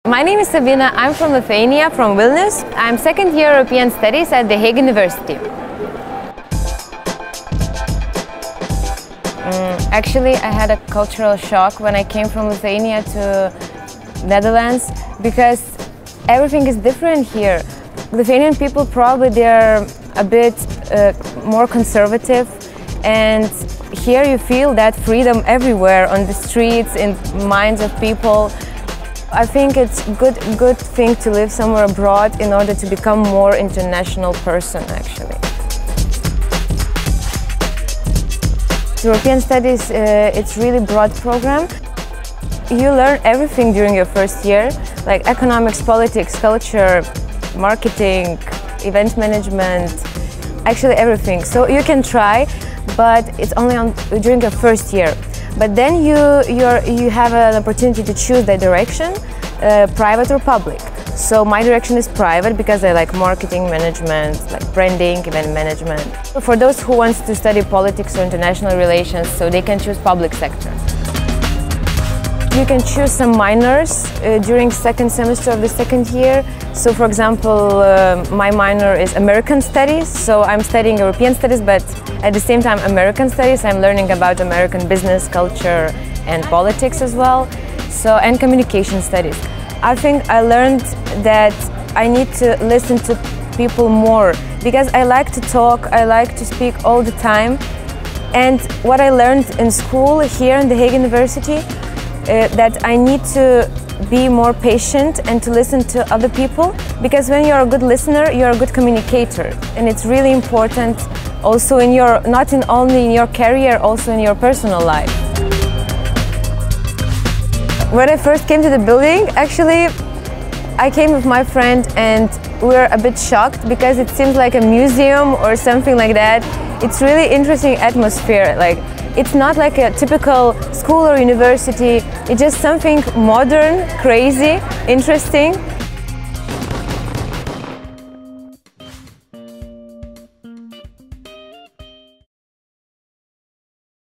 My name is Sabina. I'm from Lithuania, from Vilnius. I'm second year European Studies at the Hague University. Actually, I had a cultural shock when I came from Lithuania to Netherlands because everything is different here. Lithuanian people probably they're a bit more conservative, and here you feel that freedom everywhere on the streets, in minds of people. I think it's good thing to live somewhere abroad in order to become more international person actually. European Studies, it's really broad program. You learn everything during your first year, like economics, politics, culture, marketing, event management, actually everything. So you can try, but it's only during your first year. But then you have an opportunity to choose the direction, private or public. So my direction is private because I like marketing management, like branding, event management. For those who want to study politics or international relations, so they can choose public sector. You can choose some minors during second semester of the second year. So for example, my minor is American Studies, so I'm studying European Studies, but at the same time American Studies. I'm learning about American business, culture and politics as well, and Communication Studies. I think I learned that I need to listen to people more because I like to talk, I like to speak all the time. And what I learned in school here in the Hague University, that I need to be more patient and to listen to other people, because when you're a good listener, you're a good communicator, and it's really important also in your, not only in your career, also in your personal life. When I first came to the building, actually, I came with my friend and we were a bit shocked because it seems like a museum or something like that. It's really interesting atmosphere. Like, it's not like a typical school or university. It's just something modern, crazy, interesting.